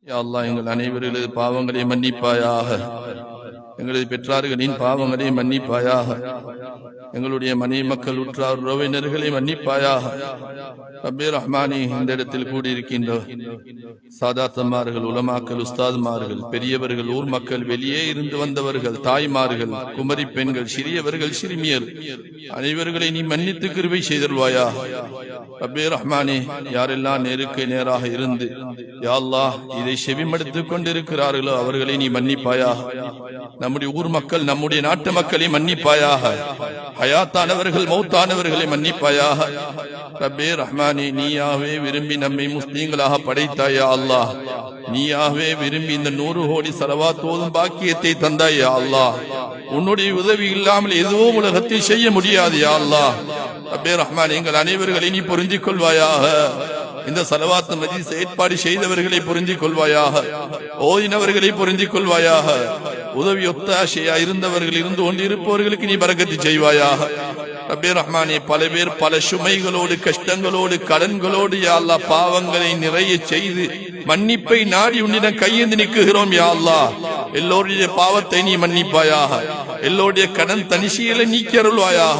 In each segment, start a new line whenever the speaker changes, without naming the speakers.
யா அல்லாஹ் எங்கள் அனைவர்களது பாவங்களை மன்னிப்பாயாக. எங்களது பெற்றார்களின் பாவங்களை மன்னிப்பாயாக. எங்களுடைய மனைவி மக்கள் உற்றார் உறவினர்களை மன்னிப்பாயாக. ரப்பே ரஹ்மானே, இந்த இடத்தில் கூடியிருக்கின்ற சாதாத்தமார்கள், உலமாக்கள், உஸ்தாத்மார்கள், பெரியவர்கள், ஊர் மக்கள், வெளியே இருந்து வந்தவர்கள், தாய்மார்கள், குமரி பெண்கள், சிறியவர்கள், சிறுமியர் அனைவர்களை நீ மன்னித்து கிருபை செய்தல்வாயா. ரப்பே ரஹ்மானே, யாரெல்லாம் நேருக்கு நேராக இருந்து யா அல்லாஹ் இதை செவிமடுத்துக் கொண்டிருக்கிறார்களோ அவர்களை நீ மன்னிப்பாயாக. நம்முடைய ஊர் மக்கள், நம்முடைய நாட்டு மக்களை மன்னிப்பாயாக. ஹயாத்தானவர்கள், மௌத்தானவர்களை மன்னிப்பாயாக. ரப்பே ரஹ்மானே, நீயாவே விரும்பி நம்மை முஸ்லீம்களாக படைத்தாயா அல்லாஹ். நீயாவே விரும்பி இந்த 100 கோடி ஸலவாத் ஓதும் பாக்கியத்தை தந்தாயா அல்லாஹ். உன்னுடைய உதவி இல்லாமல் எதுவும் உலகத்தில் செய்ய முடியாது யா அல்லாஹ். ரப்பே ரஹ்மானே, எங்கள் அனைவர்களை நீ புரிஞ்சிக் கொள்வாயாக. இந்த ஸலவாத் மஜ்லிஸ் ஏற்பாடு செய்தவர்களை புரிஞ்சிக் கொள்வாயாக. ஓதினவர்களை புரிஞ்சிக் கொள்வாயாக. உதவி ஒத்தாசையா இருந்தவர்கள், இருந்து கொண்டிருப்பவர்களுக்கு நீ பரக்கத்து செய்வாயாக. ரப்பே ரஹ்மானே, பல பேர் பல சுமைகளோடு, கஷ்டங்களோடு, கடன்களோடு யா அல்லாஹ் பாவங்களை நிறைய செய்து மன்னிப்பை நாடி உன்னிடம் கையேந்தி நிற்கிறோம் யா அல்லாஹ். எல்லோருடைய பாவத்தை நீ மன்னிப்பாயாக. எல்லோருடைய கடன் தனிசையில நீக்கி அருள்வாயாக.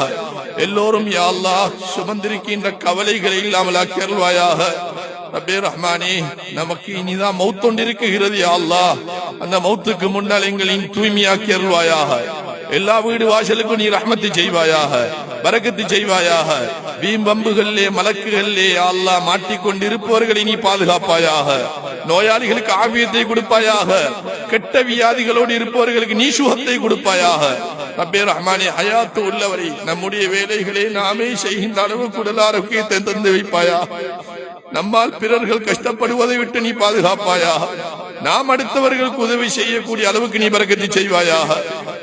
எல்லோரும் யா அல்லாஹ் சுமந்திருக்கின்ற கவலைகளை இல்லாமல் ஆக்கியருள்வாயாக. ரப்பே ரஹ்மானே, நமக்கு இனிதான் மௌத்தொண்டிருக்கிறது யா அல்லாஹ். அந்த மௌத்துக்கு முன்னால் எங்களின் தூய்மையாக்கி அருள்வாயாக. எல்லா வீடு வாசலுக்கும் நீ ரஹ்மத்து செய்வாயாக, பரக்கத்து செய்வாயாக. வீம்பம்புகளிலே, மலக்குகளிலே யா அல்லாஹ் மாட்டிக்கொண்டிருப்பவர்களை நீ பாதுகாப்பாயாக. நோயாளிகளுக்கு ஆபியத்தை கொடுப்பாயாக. கெட்ட வியாதிகளோடு இருப்பவர்களுக்கு நீ சுகத்தை கொடுப்பாயாக. ரப்பே ரஹ்மானே, ஹயாத்து உள்ளவரை நம்முடைய வேலைகளை நாமே செய்கின்ற அளவு குடல் ஆரோக்கியத்தை தந்து வைப்பாயா. நம்மால் பிறர்கள் கஷ்டப்படுவதை விட்டு நீ பாதுகாப்பாயா. நாம் அடுத்தவர்களுக்கு உதவி செய்யக்கூடிய அளவுக்கு நீ பரக்கத்து செய்வாயாக.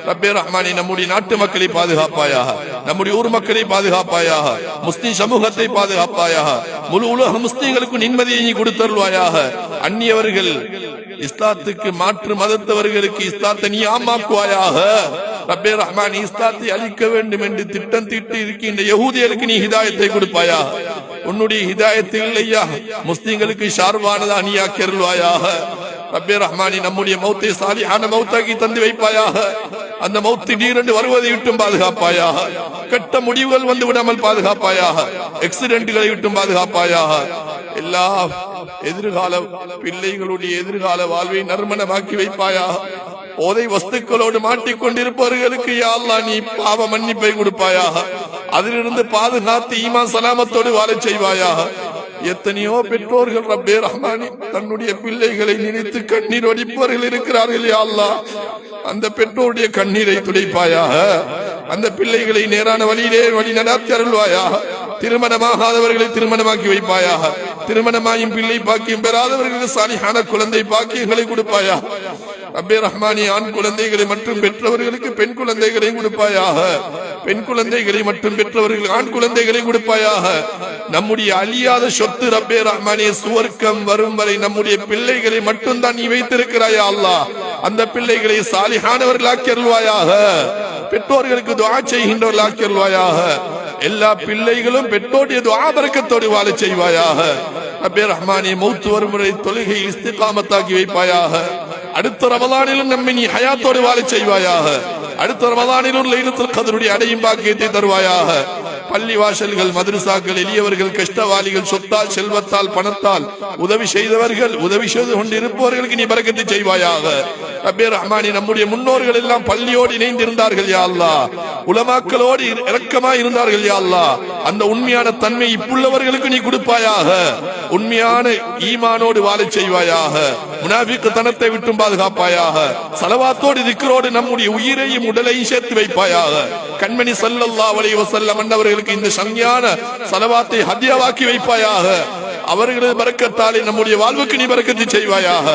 ரப்பே ரஹ்மானே, நம்முடைய நாட்டு மக்களை பாதுகாப்பாயாக. நம்முடைய ஊர் மக்களை பாதுகாப்பாயாக. முஸ்லிம் சமூகத்தை பாதுகாப்பாயாக. முழு உலக முஸ்லிம்களுக்கு நிம்மதியை நீ கொடுத்தருள்வாயாக. அந்நியவர்கள், இஸ்லாத்துக்கு மாற்று மதத்தவர்களுக்கு இஸ்லாத்தை நீ ஆமாக்குவாயாக. ரப்பே ரஹ்மானே, இஸ்லாத்தை அழிக்க வேண்டும் என்று திட்டம் தீட்டி இருக்கின்ற யஹூதியருக்கு நீ ஹிதாயத்தை கொடுப்பாயா. உன்னுடைய ஹிதாயத்து இல்லையா முஸ்லிம்களுக்கு ஷார்வானதா நீ ஆக்கியருள்வாயாக. ரப்பே ரஹ்மானே, நம்முடைய மௌத்தை சாலிஹான மௌத்தாக்கி தந்து வைப்பாயாக. அந்த மௌத் திடீரென்று வருவதை விட்டும் பாதுகாப்பாயாக. கெட்ட முடிவுகள் வந்து விடாமல் பாதுகாப்பாயாக. ஆக்சிடென்ட்களை விட்டும் பாதுகாப்பாயாக. எல்லா எதிர்கால பிள்ளைகளுடைய எதிர்கால வாழ்வை நறுமணமாக்கி வைப்பாயாக. போதை வஸ்துக்களோடு மாட்டிக்கொண்டிருப்பவர்களுக்கு யா அல்லாஹ் நீ பாவ மன்னிப்பை கொடுப்பாயாக. அதிலிருந்து பாதுகாத்து ஈமான் சலாமத்தோடு வாழச் செய்வாயாக. எத்தனையோ பெற்றோர்கள் ரப்பே ரஹ்மானே தன்னுடைய பிள்ளைகளை நினைத்து கண்ணீர் வடிப்பவர்கள் இருக்கிறார்கள் யா அல்லாஹ். அந்த பெற்றோருடைய கண்ணீரை துடைப்பாயாக. அந்த பிள்ளைகளை நேரான வழியிலே வழி நடாத்தி அருள்வாயாக. திருமணமாகாதவர்களை திருமணமாக்கி வைப்பாயாக. திருமணமாயும் பிள்ளை பாக்கியம் பெறாதவர்களுக்கு சாலிஹான குழந்தை பாக்கியங்களை கொடுப்பாயா. ரப்பே ரஹ்மானே, ஆண் குழந்தைகளை மற்றும் பெற்றவர்களுக்கு பெண் குழந்தைகளை கொடுப்பாயாக. பெண் குழந்தைகளை மற்றும் பெற்றவர்களுக்கு ஆண் குழந்தைகளை கொடுப்பாயாக. நம்முடைய அழியாத சொத்து ரப்பே ரஹ்மானே, சுவர்க்கம் வரும் வரை நம்முடைய பிள்ளைகளை மட்டும்தான் நீ வைத்திருக்கிறாயா அல்லாஹ். அந்த பிள்ளைகளை சாலிஹானவர்களாக்கி அருள்வாயாக. பெற்றோர்களுக்கு துஆ செய்கின்றவர்களாக்கி அருள்வாயாக. எல்லா பிள்ளைகளும் பெற்றோருடைய துஆ பரக்கத்தோடு வாழச் செய்வாயாக. ரப்பே ரஹ்மானே, மௌத் வரும் வரை தொழுகையில் இஸ்திகாமத்தாக்கி வைப்பாயாக. அடுத்த ரமலானிலும் நம்மை நீ ஹயாத்தோடு வாழச் செய்வாயாக. அடுத்த ரமலானிலும் லைலத்துல் கத்ருடைய அடையும் பாக்கியத்தை தருவாயாக. பள்ளி வாசல்கள், மதரசாக்கள், எளியவர்கள், கஷ்டவாளிகள், சொத்தால், செல்வத்தால், பணத்தால் உதவி செய்தவர்கள், உதவி செய்து கொண்டிருப்பவர்களுக்கு நீ பரக்கத்து செய்வாயாக. ரப்பே ரஹ்மானே, நம்முடைய முன்னோர்கள் எல்லாம் பள்ளியோடு இணைந்திருந்தார்கள் யா அல்லாஹ். உலமாக்களோடு இரக்கமாய் இருந்தார்கள் யா அல்லாஹ். அந்த உண்மையான தன்மை இப்புள்ளவர்களுக்கு நீ கொடுப்பாயாக. உண்மையான ஈமானோடு வாழச் செய்வாயாக. முனாஃபிக் தனத்தை விட்டும் பாதுகாப்பாயாக. ஸலவாத்தோடு திக்ரோடு நம்முடைய உயிரையும் உடலையும் சேர்த்து வைப்பாயாக. கண்மணி ஸல்லல்லாஹு அலைஹி வஸல்லம் அன்னவர்களுக்கு இந்த சங்ஞான ஸலவாத்தை ஹதியாவாக்கி வைப்பாயாக. அவர்களது பரக்கத்தாலே நம்முடைய வாழ்வுக்கு நீ பரக்கத்து செய்வாயாக.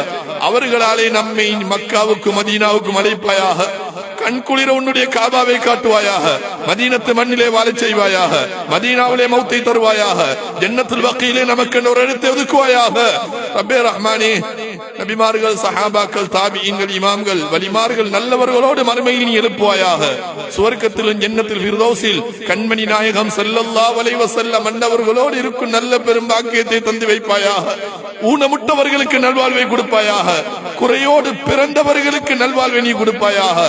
அவர்களாலே நம்மை மக்காவுக்கு மதீனாவுக்கு அழைப்பாயாக. கண்குளிர உன்னுடைய காபாவை காட்டுவாயாக, மதீனத்து மண்ணிலே வாழச் செய்வாயாக, மதீனாவிலே மௌத்தை தருவாயாக, ஜன்னத்துல் பக்கீலே நமக்கு ஒரு இடத்தை ஒதுக்குவாயாக. ரப்பே ரஹ்மானே, நபிமார்கள், சஹாபாக்கள், தாபிஈன்கள், இமாம்கள், வலிமார்கள் நல்லவர்களோடு மறுமையில் நீ எழுப்புவாயாக. சுவர்க்கத்திலும் ஜன்னத்துல் ஃபிர்தௌஸில் கண்மணி நாயகம் ஸல்லல்லாஹு அலைஹி வஸல்லம் மன்னவர்களோடு இருக்கும் நல்ல பெரும் பாக்கியத்தை தந்து வைப்பாயாக. ஊனமுட்டவர்களுக்கு நல்வாழ்வை கொடுப்பாயாக, குறையோடு பிறந்தவர்களுக்கு நல்வாழ்வை நீ கொடுப்பாயாக.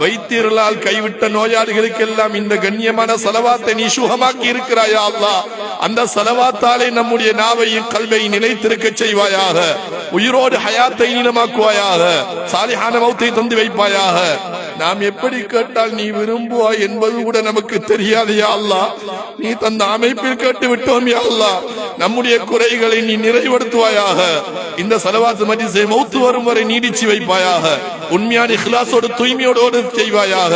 வைத்தியர்களால் கைவிட்ட நோயாளிகளுக்கெல்லாம் இந்த கண்ணியமான ஸலவாத்தை நீ சுகமாக்கி இருக்கிறாயா அல்லாஹ். அந்த ஸலவாத்தாலே நம்முடைய நாவையும் கல்வையும் நிலைத்திருக்க செய்வாயாக. உயிரோடு ஹயாத்தை நீளமாக்குவாயாக. சாலிஹான மௌத்தை தந்து வைப்பாயாக. நாம் எப்படி கேட்டால் நீ விரும்புவாய் என்பது கூட நமக்கு தெரியாது யா அல்லாஹ். நீ தந்த அமைப்பில் கேட்டு விட்டோம் யா அல்லாஹ். நம்முடைய குறைகளை நீ நிறைவேற்றுவாயாக. இந்த ஸலவாத் மஜ்லிஸை மௌத் வரும் வரை நீடிச்சு வைப்பாயாக. உண்மையான இக்லாஸோடு தூய்மையோடு செய்வாயாக.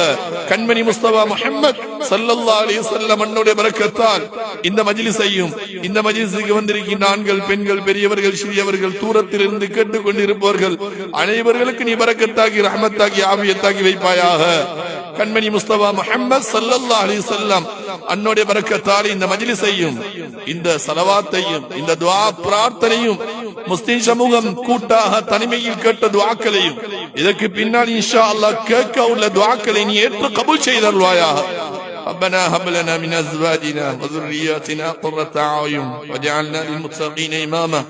கண்மணி முஸ்தபா முஹம்மத் ஸல்லல்லாஹு அலைஹி வஸல்லம் அன்னுடைய பரக்கத்தால் இந்த மஜ்லிஸையும் இந்த மஜ்லிஸுக்கு வந்திருக்கின்ற ஆண்கள், பெண்கள், பெரியவர்கள், சிறியவர்கள், தூரத்தில் இருந்து கேட்டுக் கொண்டிருப்பவர்கள் அனைவர்களுக்கு நீ பரக்கத்தாகி ரஹ்மத்தாகி ஆஃபியத்தாகி வைப்பாயாக. கண்மணி முஸ்தபா முஹம்மத் ஸல்லல்லாஹு அலைஹி வஸல்லம் அன்னுடைய பரக்கத்தால் இந்த மஜ்லிஸையும் இந்த ஸலவாத்தையும் இந்த துஆ பிரார்த்தனையும் முஸ்லிம் சமூகம் கூட்டாக தனிமையில் கேட்ட துஆக்களையும் இதற்கு பின்னால் இன்ஷா அல்லாஹ் கேட்க உள்ள துஆக்களை நீ ஏற்று கபூல் செய்தருள்வாயாக. ربنا هب لنا من ازواجنا وذرياتنا قرة اعين واجعلنا للمتقين اماما.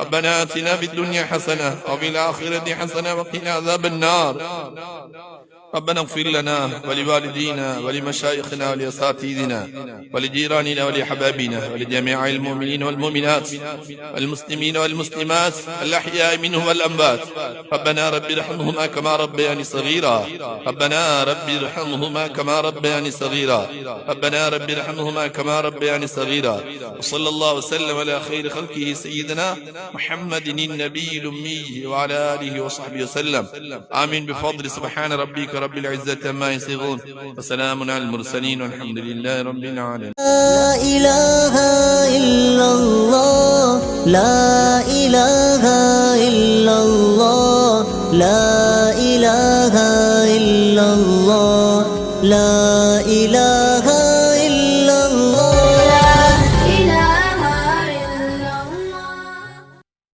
ربنا آتنا في الدنيا حسنة وفي الآخرة حسنة وقنا عذاب النار. ربنا اغفر لنا ولوالدينا ولمشايخنا ولأساتذتنا ولجيراننا ولحبابنا ولجميع المؤمنين والمؤمنات والمسلمين والمسلمات الأحياء منهم والأموات. ربنا رب ارحمهما كما ربياني صغيرا. ربنا رب ارحمهما كما ربياني صغيرا. ربنا رب ارحمهما كما ربياني صغيرا. وصلى الله وسلم على خير خلقه سيدنا محمد النبي الأمي وعلى آله وصحبه وسلم. آمين بفضل سبحان ربك رب العزة ما يصفون وسلام على المرسلين والحمد لله رب العالمين.
لا إله إلا الله لا إله إلا الله لا إله إلا الله لا إله